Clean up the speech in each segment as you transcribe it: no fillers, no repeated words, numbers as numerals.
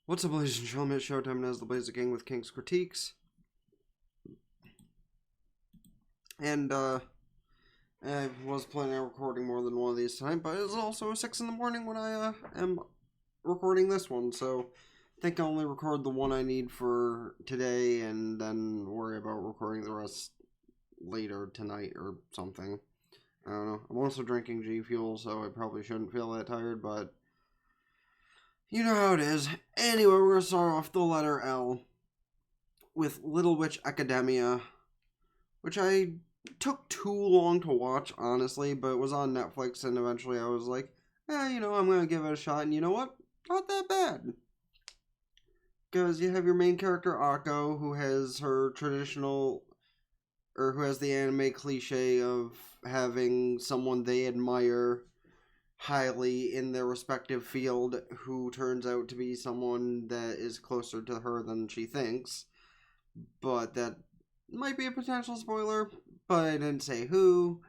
What's up, ladies and gentlemen? It's Showtime, and as the Blazer King with King's Critiques. And, I was planning on recording more than one of these tonight, but it's also 6 in the morning when I, am recording this one, so I think I'll only record the one I need for today, and then worry about recording the rest later tonight or something. I don't know. I'm also drinking G Fuel, so I probably shouldn't feel that tired, but you know how it is. Anyway, we're going to start off the letter L with Little Witch Academia, which I took too long to watch, honestly, but it was on Netflix, and eventually I was like, I'm going to give it a shot, and you know what? Not that bad. Because you have your main character, Akko, who has her traditional, or who has the anime cliche of having someone they admire highly in their respective field who turns out to be someone that is closer to her than she thinks. But that might be a potential spoiler, but I didn't say who.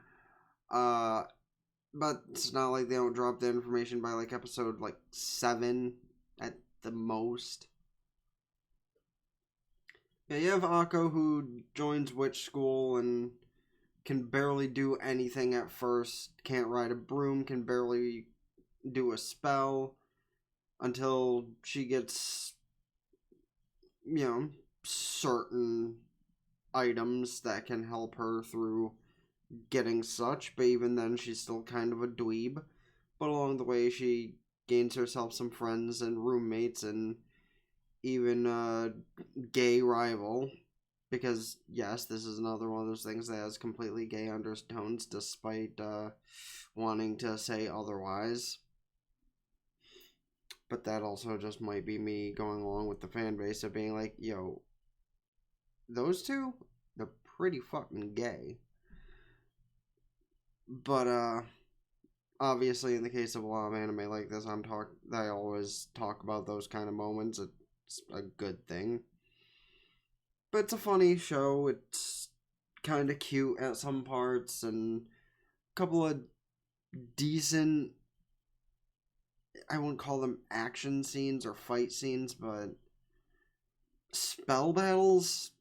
But it's not like they don't drop the information by like episode 7 at the most. Yeah, you have Akko who joins witch school and can barely do anything at first, can't ride a broom, can barely do a spell until she gets, certain items that can help her through getting such, but even then she's still kind of a dweeb. But along the way she gains herself some friends and roommates and even a gay rival. Because, yes, this is another one of those things that has completely gay undertones despite wanting to say otherwise. But that also just might be me going along with the fan base of being like, yo, those two, they're pretty fucking gay. But, obviously in the case of a lot of anime like this, I always talk about those kind of moments. It's a good thing. But it's a funny show. It's kind of cute at some parts, and a couple of decent, I wouldn't call them action scenes or fight scenes, but spell battles?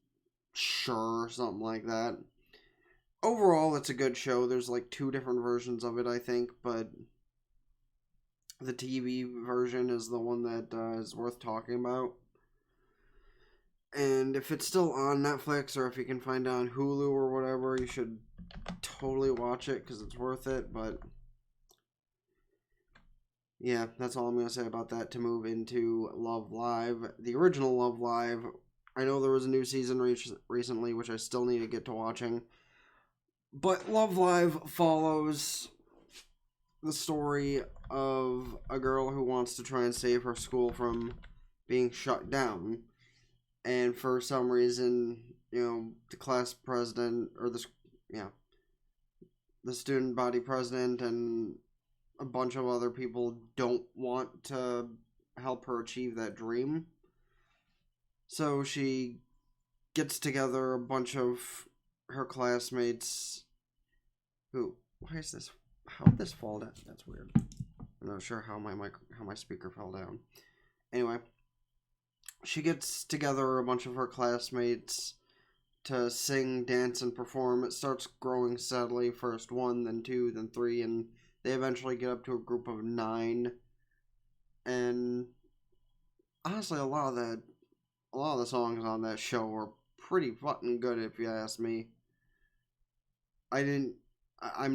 Sure, something like that. Overall, it's a good show. There's like 2 different versions of it, I think, but the TV version is the one that is worth talking about. And if it's still on Netflix or if you can find it on Hulu or whatever, you should totally watch it because it's worth it. But yeah, that's all I'm going to say about that to move into Love Live. The original Love Live, I know there was a new season recently, which I still need to get to watching. But Love Live follows the story of a girl who wants to try and save her school from being shut down. And for some reason, the class president, or the student body president and a bunch of other people don't want to help her achieve that dream. So she gets together a bunch of her classmates who, why is this, how did this fall down? That's weird. I'm not sure how my speaker fell down. Anyway, she gets together a bunch of her classmates to sing, dance, and perform. It starts growing steadily. First 1, then 2, then 3, and they eventually get up to a group of 9. And honestly, a lot of the songs on that show were pretty fucking good, if you ask me. I'm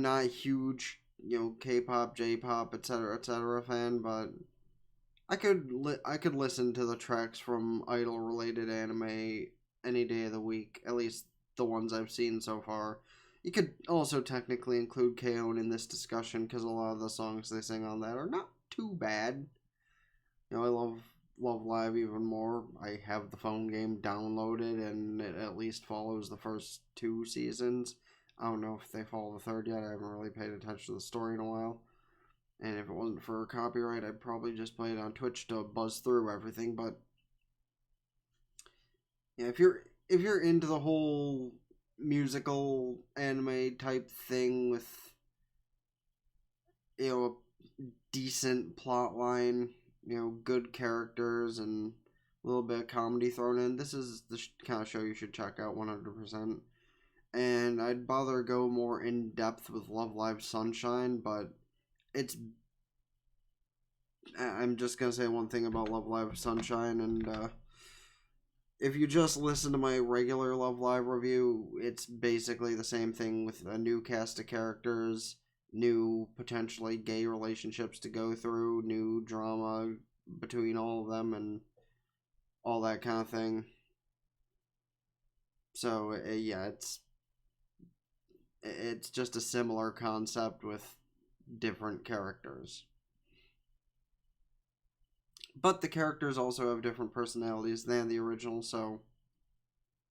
not a huge, K-pop, J-pop, etc. fan, but I could listen to the tracks from idol-related anime any day of the week, at least the ones I've seen so far. You could also technically include K-On! In this discussion, because a lot of the songs they sing on that are not too bad. I love Love Live even more. I have the phone game downloaded, and it at least follows the first 2 seasons. I don't know if they follow the 3rd yet. I haven't really paid attention to the story in a while. And if it wasn't for copyright, I'd probably just play it on Twitch to buzz through everything. But yeah, if you're into the whole musical anime type thing with a decent plot line, good characters and a little bit of comedy thrown in. This is the kind of show you should check out 100%. And I'd bother go more in depth with Love Live Sunshine, but it's. I'm just gonna say one thing about Love Live Sunshine, and if you just listen to my regular Love Live review, it's basically the same thing with a new cast of characters, new potentially gay relationships to go through, new drama between all of them, and all that kind of thing. So yeah, it's just a similar concept with different characters. But the characters also have different personalities than the original, so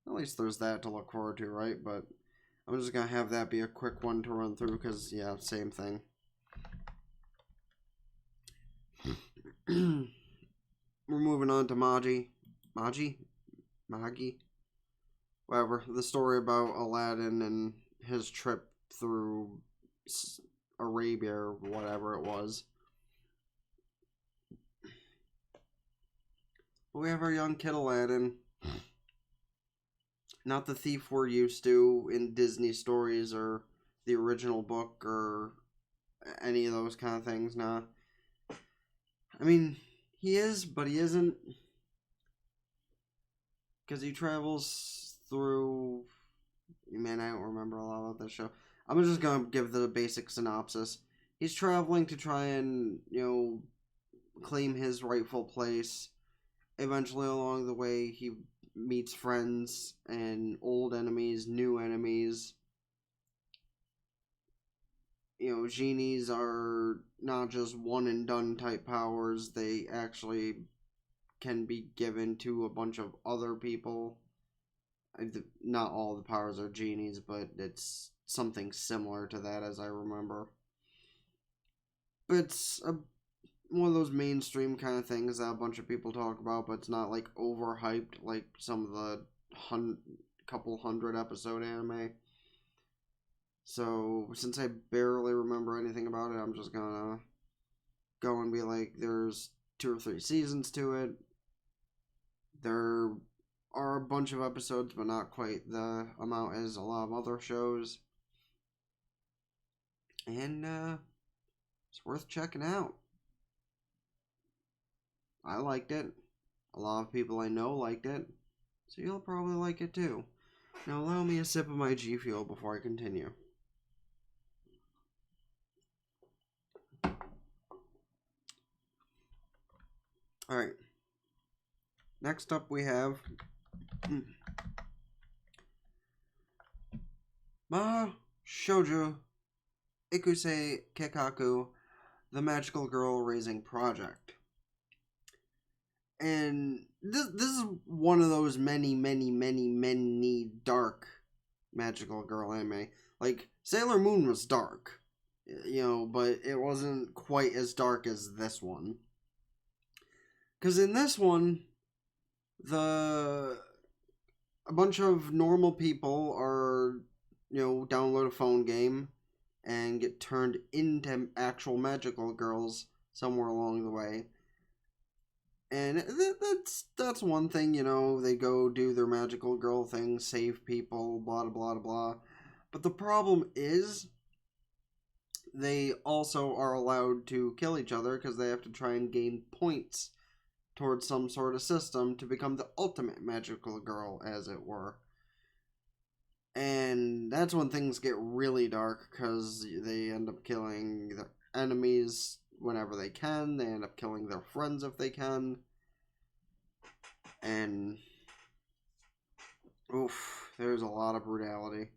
at least there's that to look forward to, right? But I'm just going to have that be a quick one to run through because, yeah, same thing. We're moving on to Magi? Whatever. The story about Aladdin and his trip through Arabia or whatever it was. We have our young kid Aladdin. Not the thief we're used to in Disney stories or the original book or any of those kind of things, nah. I mean, he is, but he isn't. Because he travels through... Man, I don't remember a lot about this show. I'm just going to give the basic synopsis. He's traveling to try and, claim his rightful place. Eventually, along the way, he meets friends and old enemies, new enemies. Genies are not just one and done type powers. They actually can be given to a bunch of other people. Not all the powers are genies, but it's something similar to that as I remember. But it's one of those mainstream kind of things that a bunch of people talk about, but it's not like overhyped like some of the couple hundred episode anime. So since I barely remember anything about it, I'm just gonna go and be like, there's 2 or 3 seasons to it. There are a bunch of episodes, but not quite the amount as a lot of other shows. And it's worth checking out. I liked it. A lot of people I know liked it. So you'll probably like it too. Now allow me a sip of my G Fuel before I continue. Alright. Next up we have... Ma Shoujo Ikusei Kekaku, the Magical Girl Raising Project. And this is one of those many dark magical girl anime. Like, Sailor Moon was dark, but it wasn't quite as dark as this one. Because in this one, a bunch of normal people are, download a phone game and get turned into actual magical girls somewhere along the way. And that's one thing, they go do their magical girl thing, save people, blah, blah, blah. But the problem is, they also are allowed to kill each other because they have to try and gain points towards some sort of system to become the ultimate magical girl, as it were. And that's when things get really dark because they end up killing their enemies whenever they can. They end up killing their friends if they can. And there's a lot of brutality.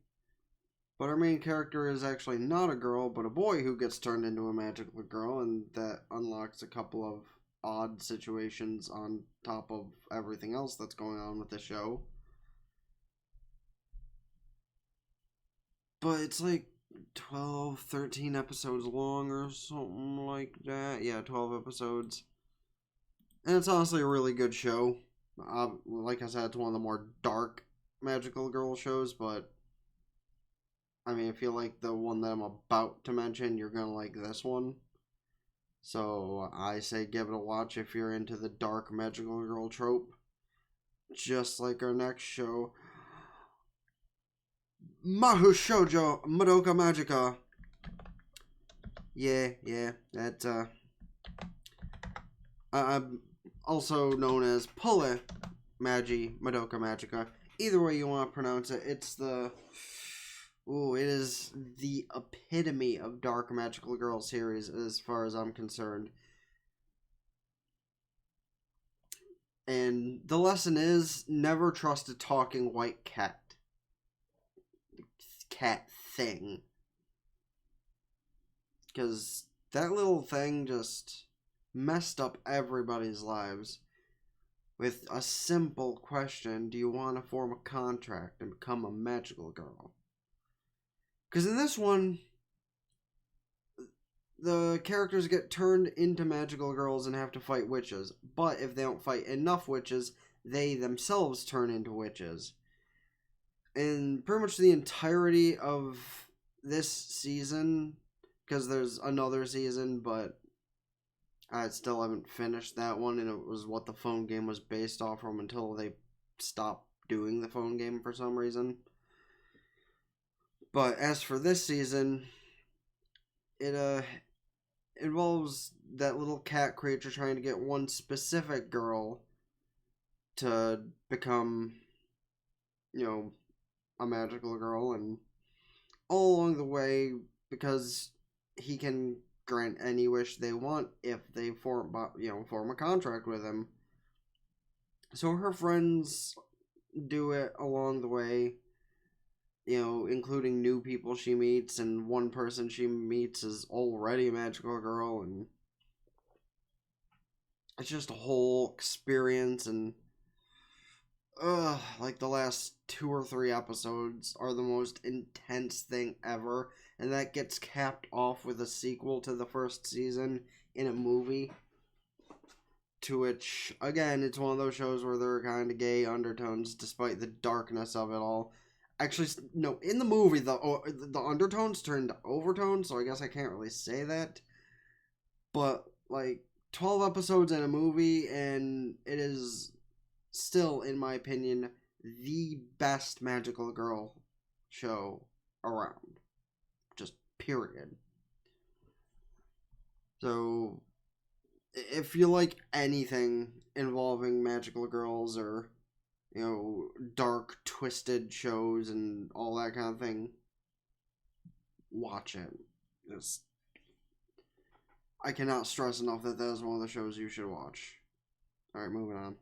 But our main character is actually not a girl, but a boy who gets turned into a magical girl, and that unlocks a couple of odd situations on top of everything else that's going on with the show. But it's like 12, 13 episodes long or something like that. Yeah, 12 episodes. And it's honestly a really good show. Like I said, it's one of the more dark magical girl shows, but I feel like the one that I'm about to mention, you're gonna like this one. So I say give it a watch if you're into the dark magical girl trope. Just like our next show, Mahu Shoujo Madoka Magica. Yeah, that also known as Puella Magi Madoka Magica. Either way you want to pronounce it, it is the epitome of dark magical girl series as far as I'm concerned. And the lesson is never trust a talking white cat thing. Because that little thing just messed up everybody's lives with a simple question: do you want to form a contract and become a magical girl? Because in this one, the characters get turned into magical girls and have to fight witches. But if they don't fight enough witches, they themselves turn into witches. And pretty much the entirety of this season, because there's another season, but I still haven't finished that one, and it was what the phone game was based off from until they stopped doing the phone game for some reason. But as for this season, it involves that little cat creature trying to get one specific girl to become, a magical girl, and all along the way, because he can grant any wish they want if they form a contract with him. So her friends do it along the way, including new people she meets, and one person she meets is already a magical girl, and it's just a whole experience. And like the last 2 or 3 episodes are the most intense thing ever, and that gets capped off with a sequel to the first season in a movie, to which, again, it's one of those shows where there are kind of gay undertones despite the darkness of it all. Actually, no, in the movie, the undertones turned to overtones, so I guess I can't really say that. But, 12 episodes in a movie, and it is still, in my opinion, the best magical girl show around. Just period. So, if you like anything involving magical girls or, dark, twisted shows and all that kind of thing, watch it. I cannot stress enough that is one of the shows you should watch. Alright, moving on.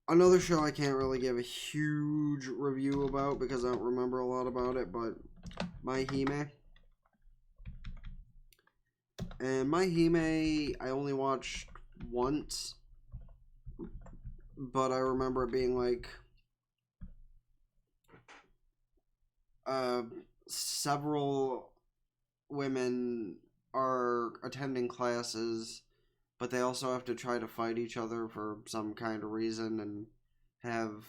Another show I can't really give a huge review about because I don't remember a lot about it, but Mai-Hime. And Mai-Hime, I only watched once, but I remember it being several women are attending classes, but they also have to try to fight each other for some kind of reason and have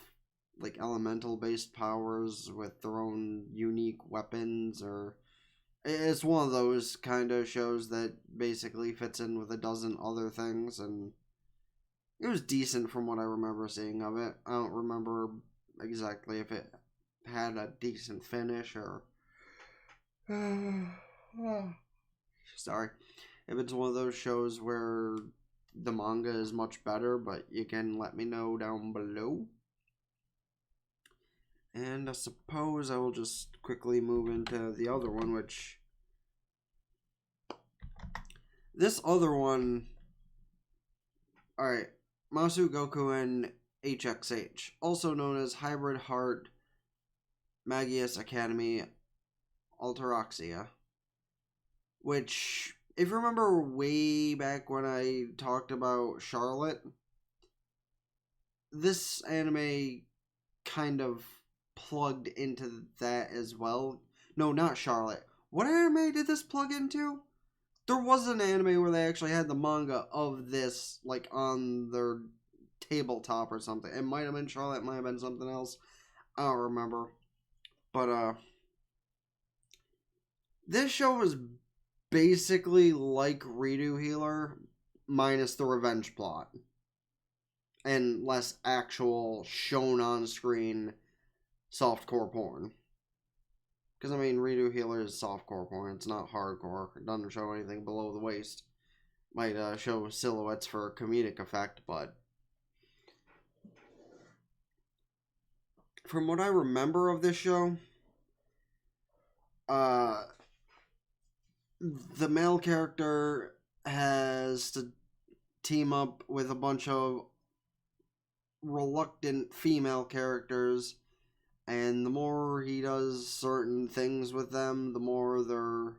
elemental based powers with their own unique weapons. Or it's one of those kind of shows that basically fits in with a dozen other things, and it was decent from what I remember seeing of it. I don't remember exactly if it had a decent finish or sorry, if it's one of those shows where the manga is much better, but you can let me know down below. And I suppose I will just quickly move into the other one, which this other one, alright, Masu Goku and HXH, also known as Hybrid Heart Magias Academy Altaraxia, which, if you remember way back when I talked about Charlotte, this anime kind of plugged into that as well. No, not Charlotte. What anime did this plug into? There was an anime where they actually had the manga of this, on their tabletop or something. It might have been Charlotte, it might have been something else. I don't remember. But, this show was basically like Redo Healer, minus the revenge plot. And less actual shown on screen softcore porn. Because, I mean, Redo Healer is softcore porn. It's not hardcore. It doesn't show anything below the waist. Might show silhouettes for comedic effect, but from what I remember of this show, the male character has to team up with a bunch of reluctant female characters, and the more he does certain things with them, the more their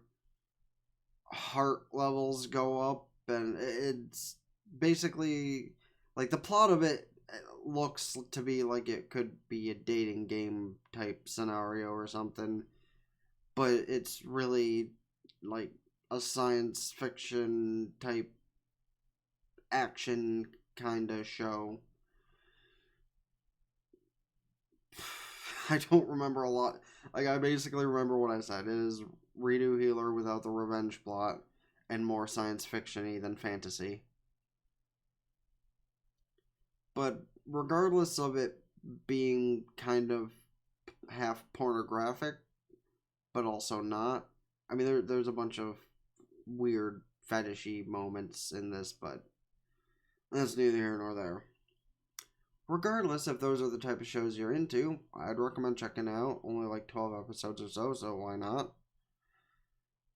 heart levels go up, and it's basically like the plot of it looks to be like it could be a dating game type scenario or something, but it's really like a science fiction type action kind of show. I don't remember a lot. Like, I basically remember what I said. It is Redo Healer without the revenge plot and more science fiction-y than fantasy. But regardless of it being kind of half pornographic, but also not, I mean, there's a bunch of weird fetishy moments in this, but that's neither here nor there. Regardless, if those are the type of shows you're into, I'd recommend checking out. Only like 12 episodes or so why not?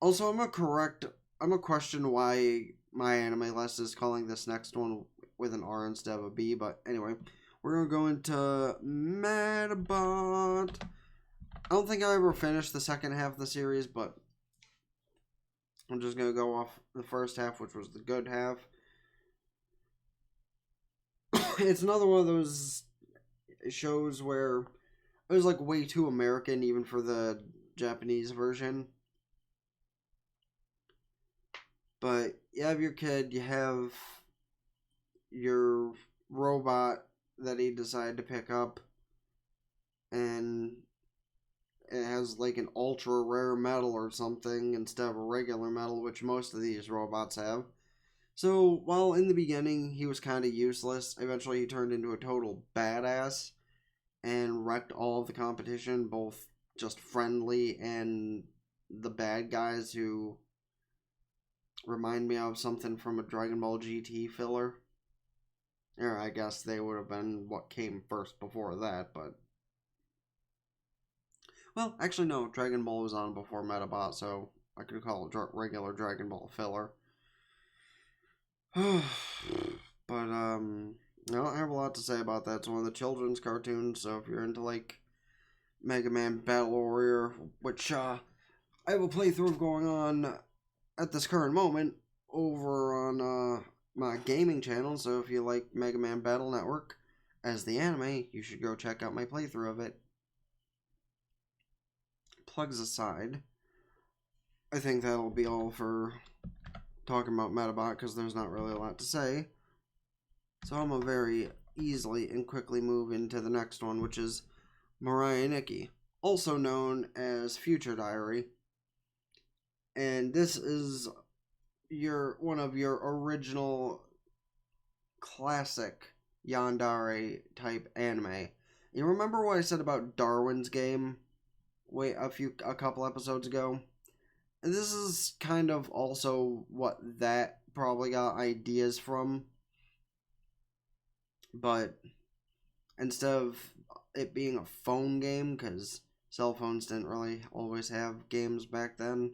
Also, I'm gonna question why my anime list is calling this next one with an R instead of a B, but anyway, we're gonna go into Medabot. I don't think I ever finished the second half of the series, but I'm just gonna go off the first half, which was the good half. It's another one of those shows where it was like way too American even for the Japanese version. But you have your kid, you have your robot that he decided to pick up, and it has like an ultra rare metal or something instead of a regular metal, which most of these robots have. So, while in the beginning he was kind of useless, eventually he turned into a total badass and wrecked all of the competition, both just friendly and the bad guys who remind me of something from a Dragon Ball GT filler. Or I guess they would have been what came first before that, but... Well, actually no, Dragon Ball was on before Medabot, so I could call it regular Dragon Ball filler. But, I don't have a lot to say about that. It's one of the children's cartoons, so if you're into, like, Mega Man Battle Warrior, which, I have a playthrough going on at this current moment over on, my gaming channel, so if you like Mega Man Battle Network as the anime, you should go check out my playthrough of it. Plugs aside, I think that'll be all for talking about Medabot, because there's not really a lot to say. So I'm gonna very easily and quickly move into the next one, which is Mirai Nikki, also known as Future Diary. And this is one of your original classic yandere type anime. You remember what I said about Darwin's Game a couple episodes ago? And this is kind of also what that probably got ideas from. But instead of it being a phone game, because cell phones didn't really always have games back then.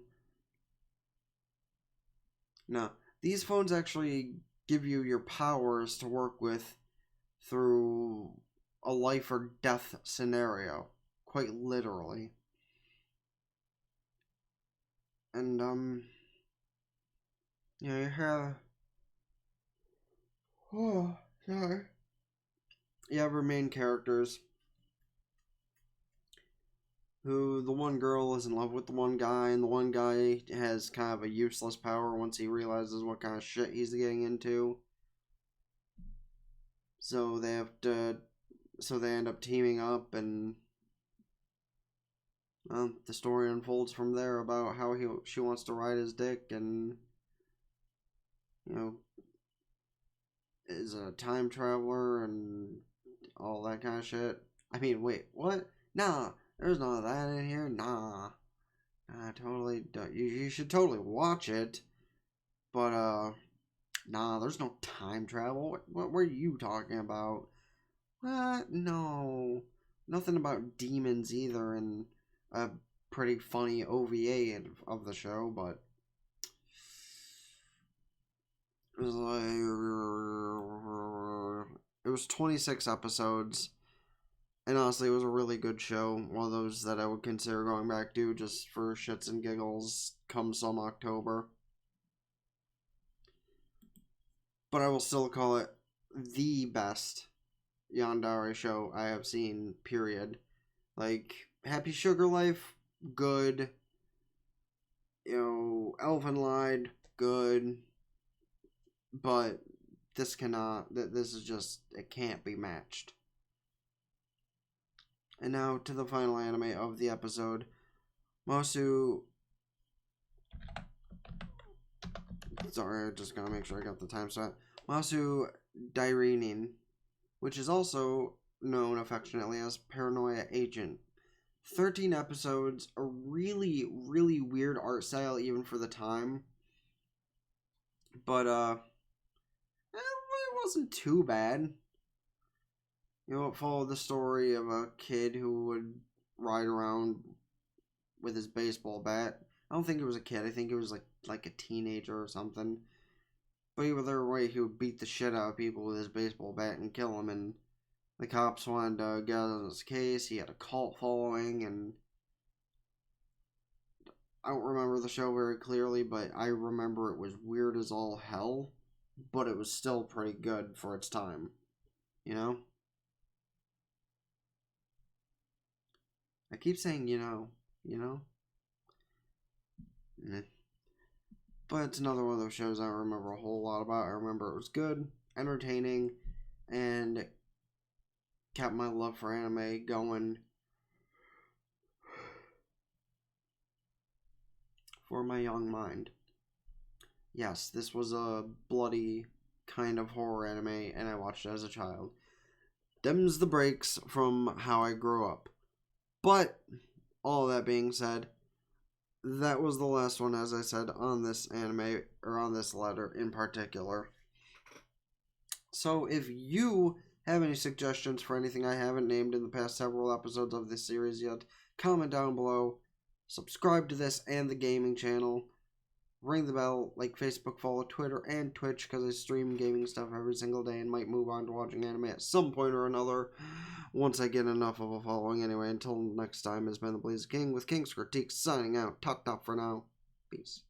No, these phones actually give you your powers to work with through a life or death scenario. Quite literally. And, you have... Oh, sorry. You have our main characters, who the one girl is in love with the one guy, and the one guy has kind of a useless power once he realizes what kind of shit he's getting into. So they end up teaming up and The story unfolds from there about how she wants to ride his dick and, you know, is a time traveler and all that kind of shit. I mean, wait, what? Nah, there's none of that in here. Nah. I totally don't. You should totally watch it. But, nah, there's no time travel. What were you talking about? What? No. Nothing about demons either, and a pretty funny OVA of the show, but it was like it was 26 episodes, and honestly, it was a really good show. One of those that I would consider going back to just for shits and giggles come some October. But I will still call it the best yandere show I have seen, period. Like, Happy Sugar Life, good. You know, Elfen Lied, good. But this cannot, this is just, it can't be matched. And now to the final anime of the episode. Mosu. Sorry, I just gotta make sure I got the time set. Mosu Dairinin, which is also known affectionately as Paranoia Agent. 13 episodes, a really, really weird art style even for the time. But, it wasn't too bad. You know, it followed the story of a kid who would ride around with his baseball bat. I don't think it was a kid. I think it was like a teenager or something. But either way, he would beat the shit out of people with his baseball bat and kill them. And the cops wanted to get on his case. He had a cult following, and I don't remember the show very clearly, but I remember it was weird as all hell. But it was still pretty good for its time. You know? I keep saying, you know. But it's another one of those shows I don't remember a whole lot about. I remember it was good, entertaining, and kept my love for anime going for my young mind. Yes, this was a bloody kind of horror anime, and I watched it as a child. Them's the breaks from how I grew up. But, all that being said, that was the last one, as I said, on this anime, or on this letter in particular. So, if you have any suggestions for anything I haven't named in the past several episodes of this series yet, comment down below. Subscribe to this and the gaming channel. Ring the bell, like Facebook, follow Twitter and Twitch, because I stream gaming stuff every single day and might move on to watching anime at some point or another once I get enough of a following. Anyway, until next time, it's been the Blaze King with King's Kritique signing out. Talked up for now. Peace.